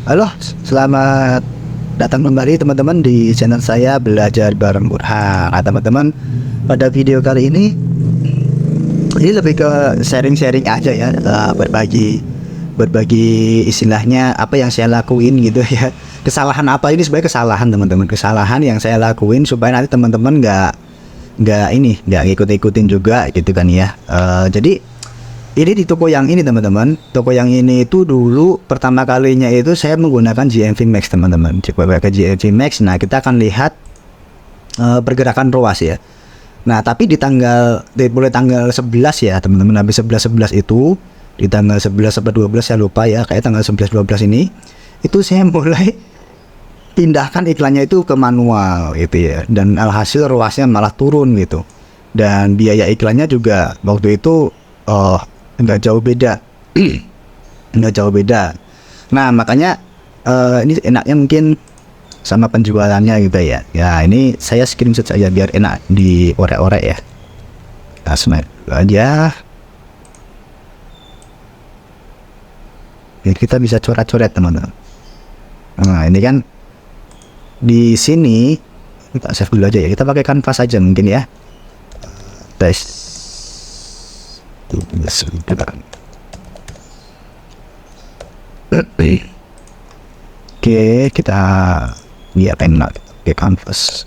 Halo, selamat datang kembali teman-teman di channel saya Belajar Bareng Burhan. Nah teman-teman, pada video kali ini lebih ke sharing-sharing aja ya, berbagi istilahnya apa yang saya lakuin gitu ya. Kesalahan apa ini, sebenarnya kesalahan teman-teman, kesalahan yang saya lakuin supaya nanti teman-teman nggak ikut-ikutin juga gitu kan ya. Jadi ini di toko yang ini teman-teman, toko yang ini itu dulu pertama kalinya itu saya menggunakan GMV Max teman-teman. Coba pakai GMV Max, nah kita akan lihat pergerakan ROAS ya. Nah tapi mulai tanggal 11 ya teman-teman, habis 11 itu di tanggal 11 atau 12 saya lupa ya, kayak tanggal 11-12 ini itu saya mulai pindahkan iklannya itu ke manual gitu ya, dan alhasil ROASnya malah turun gitu, dan biaya iklannya juga waktu itu nggak jauh beda. Nah makanya ini enaknya mungkin sama penjualannya gitu ya. Ya ini saya screenshot saja biar enak diorek-orek ya. Nah smart aja. Ya, kita bisa coret-coret teman-teman. Nah ini kan di sini kita save dulu aja ya. Kita pakai kanvas aja mungkin ya. Tes. Oke, kita lihat enak pakai canvas.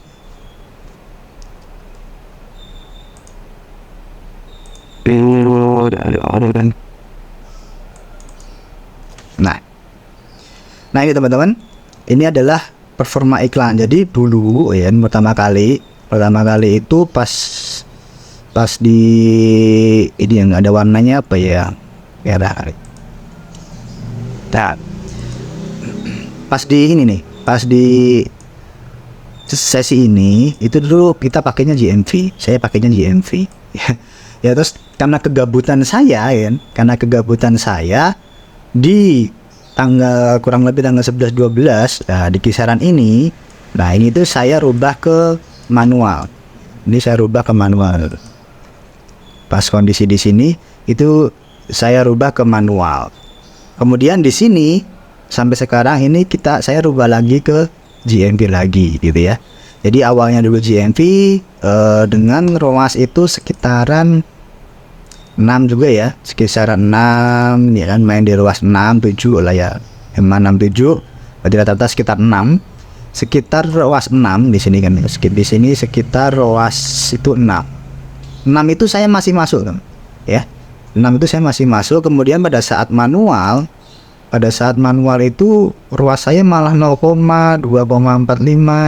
Nah ini teman-teman, ini adalah performa iklan. Jadi dulu ya pertama kali itu pas di ini yang ada warnanya apa ya, nah, pas di ini nih, pas di sesi ini itu dulu kita pakainya GMV, saya pakainya GMV ya terus karena kegabutan saya di tanggal kurang lebih tanggal 11-12, nah, di kisaran ini, nah ini tuh saya rubah ke manual. Pas kondisi di sini itu saya rubah ke manual. Kemudian di sini sampai sekarang ini saya rubah lagi ke GMV lagi gitu ya. Jadi awalnya dulu GMV dengan ROAS itu sekitaran 6 juga ya, sekitaran 6 ya kan, main di ROAS 6 7 lah ya. 6 7 berarti rata-rata sekitar 6. Sekitar ROAS 6 di sini kan. Di sini sekitar ROAS itu 6 itu saya masih masuk ya. 6 itu saya masih masuk. Kemudian pada saat manual itu ROAS saya malah 0,2,45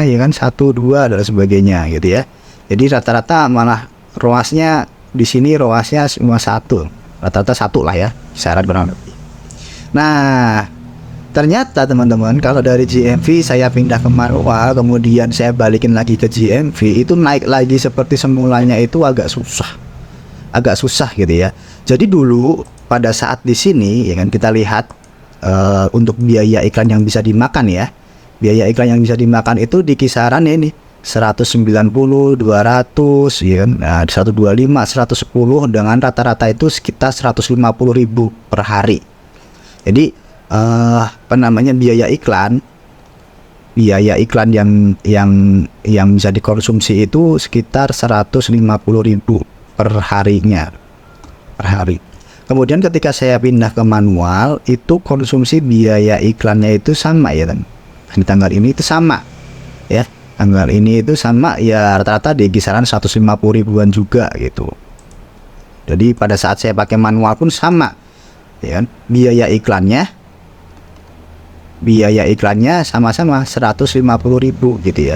ya kan, 1 2 dan sebagainya gitu ya. Jadi rata-rata malah ROASnya di sini ROASnya semua 1, rata-rata 1 lah ya, syarat berapa. Nah ternyata teman-teman, kalau dari GMV saya pindah ke manual, kemudian saya balikin lagi ke GMV, itu naik lagi seperti semulanya itu agak susah gitu ya. Jadi dulu pada saat di sini ya kan, kita lihat untuk biaya iklan yang bisa dimakan ya. Biaya iklan yang bisa dimakan itu di kisaran ini 190, 200 ya kan. Nah, 125, 110 dengan rata-rata itu sekitar 150.000 per hari. Jadi biaya iklan yang bisa dikonsumsi itu sekitar 150.000 per hari. Kemudian ketika saya pindah ke manual, itu konsumsi biaya iklannya itu sama ya kan. Di tanggal ini itu sama ya. Tanggal ini itu sama ya, rata-rata di kisaran 150.000-an juga gitu. Jadi pada saat saya pakai manual pun sama ya kan. Biaya iklannya sama-sama 150.000 gitu ya.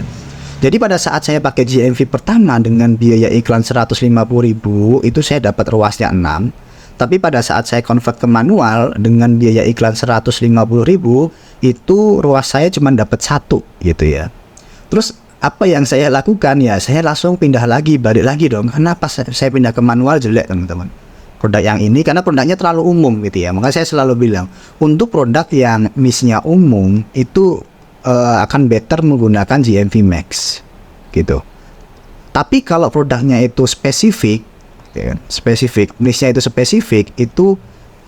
Jadi pada saat saya pakai GMV pertama dengan biaya iklan 150.000 itu saya dapat ROASnya 6. Tapi pada saat saya convert ke manual dengan biaya iklan 150.000 itu ROAS saya cuma dapat 1 gitu ya. Terus apa yang saya lakukan ya, saya langsung balik lagi dong. Kenapa saya pindah ke manual jelek teman-teman? Produk yang ini karena produknya terlalu umum gitu ya. Maka saya selalu bilang untuk produk yang miss-nya umum itu akan better menggunakan GMV Max gitu. Tapi kalau produknya itu spesifik ya, niche-nya itu spesifik, itu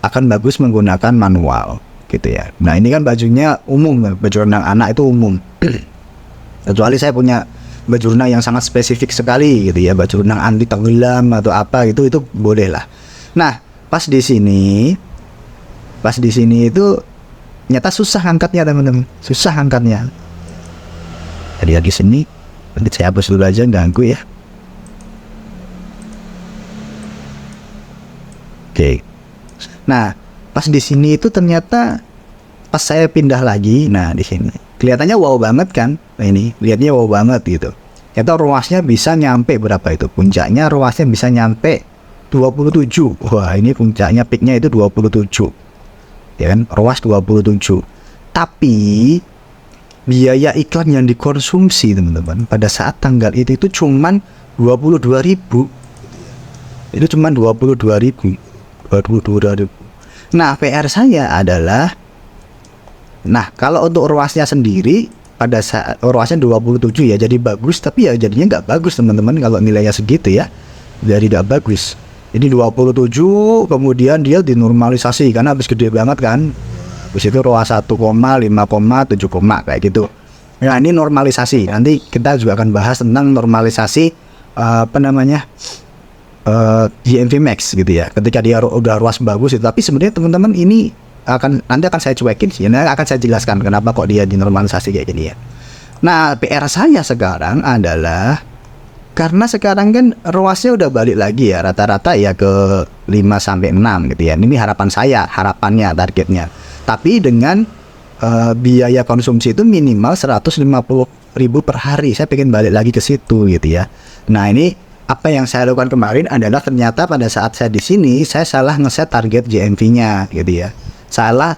akan bagus menggunakan manual gitu ya. Nah ini kan bajunya umum, baju renang anak itu umum. Kecuali saya punya baju renang yang sangat spesifik sekali gitu ya, baju renang anti tenggelam atau apa itu boleh lah. Nah pas di sini itu nyata susah angkatnya teman-teman, susah angkatnya. Jadi lagi sini, nanti saya hapus dulu aja, ganggu ya. Oke. Nah, pas di sini itu ternyata pas saya pindah lagi, nah di sini kelihatannya wow banget kan? Nah ini lihatnya wow banget gitu. Ternyata ruasnya bisa nyampe berapa itu? Puncaknya ruasnya bisa nyampe 27. Wah, ini puncaknya peaknya itu 27. Ya kan? Ruas 27. Tapi biaya iklan yang dikonsumsi teman-teman pada saat tanggal itu cuman 22.000. Itu cuman 22.000. Nah, PR saya adalah, nah kalau untuk ruasnya sendiri pada saat ruasnya 27 ya jadi bagus, tapi ya jadinya nggak bagus teman-teman kalau nilainya segitu ya, jadi tidak bagus. Jadi 27 kemudian dia dinormalisasi karena habis gede banget kan, habis itu ruas 1, 5, 7, kayak gitu. Nah ini normalisasi, nanti kita juga akan bahas tentang normalisasi GMV Max gitu ya, ketika dia udah ruas bagus itu. Tapi sebenarnya teman-teman ini nanti akan saya cuekin sih, nanti akan saya jelaskan kenapa kok dia dinormalisasi kayak gini ya. Nah PR saya sekarang adalah karena sekarang kan ruasnya udah balik lagi ya rata-rata ya ke 5-6 gitu ya. Ini harapan saya, harapannya, targetnya. Tapi dengan biaya konsumsi itu minimal 150.000 per hari. Saya pengen balik lagi ke situ gitu ya. Nah ini apa yang saya lakukan kemarin adalah ternyata pada saat saya di sini saya salah ngeset target GMV-nya gitu ya. Salah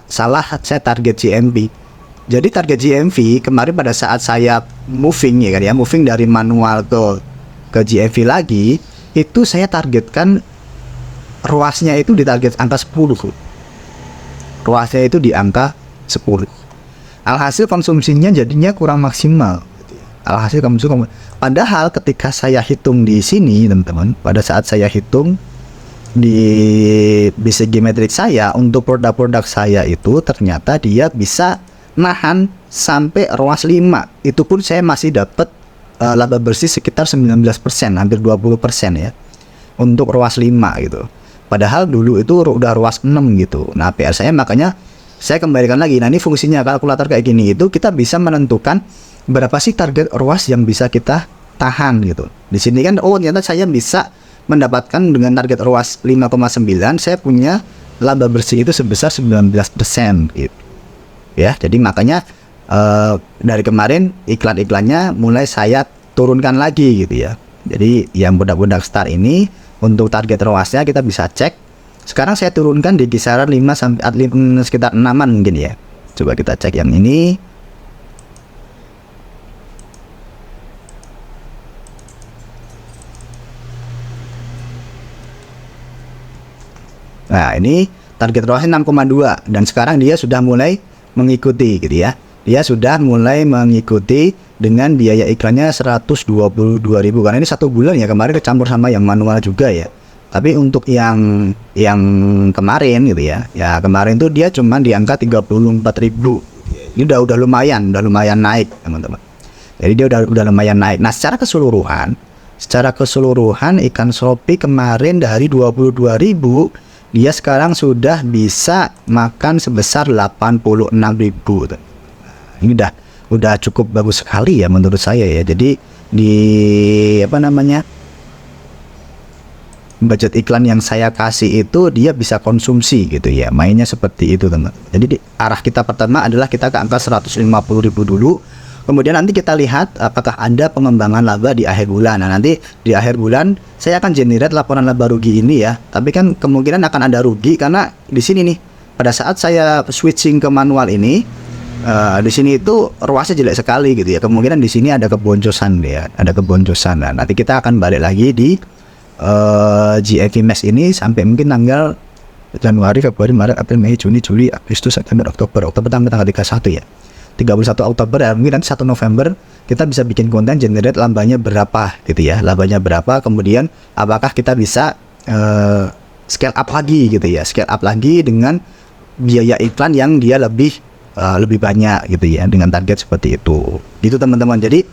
set target GMV. Jadi target GMV kemarin pada saat saya moving ya kan ya, moving dari manual ke GMV lagi, itu saya targetkan ruasnya itu di target angka 10. Ruasnya itu di angka 10. Alhasil konsumsinya jadinya kurang maksimal. Alhasil padahal ketika saya hitung di sini teman-teman, pada saat saya hitung di BCG Metric saya untuk produk-produk saya itu ternyata dia bisa nahan sampai ruas 5. Itu pun saya masih dapat laba bersih sekitar 19%, hampir 20% ya untuk ruas 5 gitu. Padahal dulu itu udah ruas 6 gitu. Nah PR saya makanya saya kembalikan lagi. Nah ini fungsinya kalkulator kayak gini, itu kita bisa menentukan berapa sih target ruas yang bisa kita tahan gitu. Di sini kan ternyata saya bisa mendapatkan dengan target ruas 5,9, saya punya laba bersih itu sebesar 19% gitu. Ya, jadi makanya dari kemarin iklan-iklannya mulai saya turunkan lagi gitu ya. Jadi yang budak-budak start ini untuk target ruasnya kita bisa cek. Sekarang saya turunkan di kisaran 5 sampai sekitar 6-an mungkin ya. Coba kita cek yang ini. Nah ini target ruasnya 6,2 dan sekarang dia sudah mulai mengikuti gitu ya. Dia sudah mulai mengikuti dengan biaya iklannya 122.000 karena ini 1 bulan ya, kemarin kecampur sama yang manual juga ya. Tapi untuk yang kemarin gitu ya, kemarin tuh dia cuma di angka 34.000. Ini udah lumayan naik teman-teman. Jadi dia udah lumayan naik. Nah secara keseluruhan ikan Shopee kemarin dari 22.000 dia sekarang sudah bisa makan sebesar 86.000. Ini udah cukup bagus sekali ya menurut saya ya. Jadi di budget iklan yang saya kasih itu dia bisa konsumsi gitu ya. Mainnya seperti itu teman. Jadi arah kita pertama adalah kita ke angka 150.000 dulu. Kemudian nanti kita lihat apakah ada pengembangan laba di akhir bulan. Nah nanti di akhir bulan saya akan generate laporan laba rugi ini ya. Tapi kan kemungkinan akan ada rugi karena di sini nih pada saat saya switching ke manual ini, di sini itu ruasnya jelek sekali gitu ya. Kemungkinan di sini ada keboncosan ya, ada keboncosan. Nah, nanti kita akan balik lagi di GMV Max ini sampai mungkin tanggal Januari, Februari, Maret, April, Mei, Juni, Juli, Agustus, September, Oktober tanggal 31 ya. 31 Oktober ya, mungkin nanti 1 November kita bisa bikin konten generate labanya berapa gitu ya, labanya berapa, kemudian apakah kita bisa scale up lagi gitu ya, scale up lagi dengan biaya iklan yang dia lebih banyak gitu ya, dengan target seperti itu. Gitu teman-teman. Jadi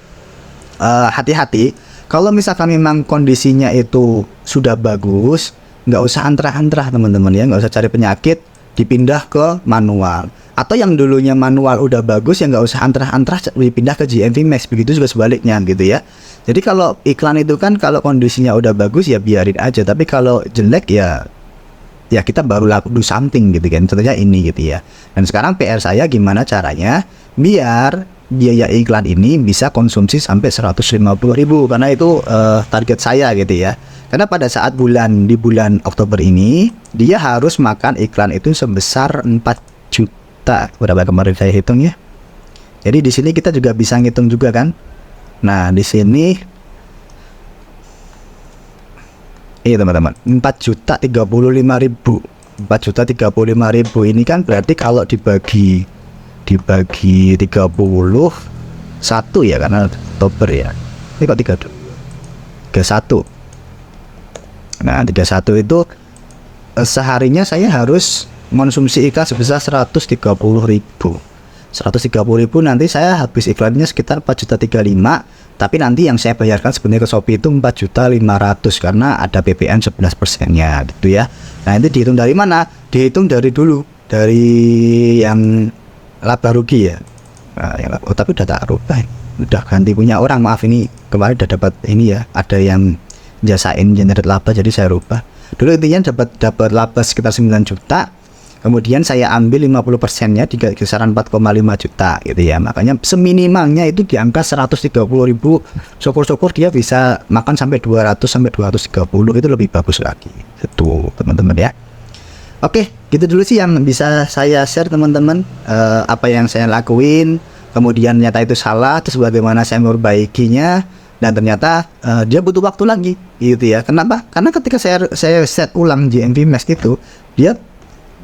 hati-hati kalau misalkan memang kondisinya itu sudah bagus, nggak usah antrah-antrah teman-teman ya, nggak usah cari penyakit, dipindah ke manual. Atau yang dulunya manual udah bagus, ya nggak usah antrah-antrah dipindah ke GMV Max. Begitu juga sebaliknya gitu ya. Jadi kalau iklan itu kan kalau kondisinya udah bagus ya biarin aja, tapi kalau jelek ya kita baru do something gitu kan. Contohnya ini gitu ya. Dan sekarang PR saya gimana caranya biar biaya iklan ini bisa konsumsi sampai 150.000, karena itu target saya gitu ya. Karena pada saat di bulan Oktober ini dia harus makan iklan itu sebesar 4 juta. Berapa kemarin saya hitung ya. Jadi di sini kita juga bisa ngitung juga kan. Nah, di sini iya teman-teman, 4.035.000. 4.035.000 ini kan berarti kalau dibagi 31 ya, karena Oktober ya. Ini kok 31. Nah, 31 itu seharinya saya harus konsumsi iklan sebesar 130.000. 130.000 nanti saya habis iklannya sekitar 4.035.000, tapi nanti yang saya bayarkan sebenarnya ke Shopee itu 4.500.000 karena ada PPN 11%-nya gitu ya. Nah, ini dihitung dari mana? Dihitung dari yang laba rugi ya. Nah, tapi udah tak rubah, udah ganti punya orang, maaf, ini kemarin udah dapat ini ya, ada yang jasain generate laba jadi saya rubah. Dulu intinya dapat laba sekitar 9 juta. Kemudian saya ambil 50%-nya di kisaran 4,5 juta gitu ya. Makanya seminimalnya itu di angka 130.000. Syukur-syukur dia bisa makan sampai 200 sampai 230, itu lebih bagus lagi. Itu teman-teman ya. Oke, gitu dulu sih yang bisa saya share teman-teman, apa yang saya lakuin, kemudian ternyata itu salah, terus bagaimana saya memperbaikinya, dan ternyata dia butuh waktu lagi gitu ya. Kenapa? Karena ketika saya set ulang GMV Max itu, dia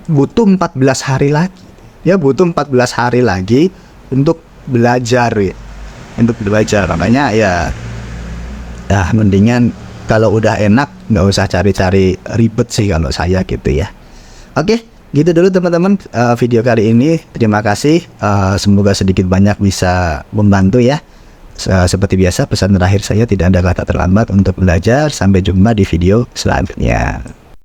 butuh 14 hari lagi. Dia butuh 14 hari lagi untuk belajar ya. Untuk belajar. Makanya ya mendingan kalau udah enak nggak usah cari-cari ribet sih kalau saya gitu ya. Oke, gitu dulu teman-teman video kali ini. Terima kasih. Semoga sedikit banyak bisa membantu ya. Seperti biasa pesan terakhir saya, tidak ada kata terlambat untuk belajar. Sampai jumpa di video selanjutnya.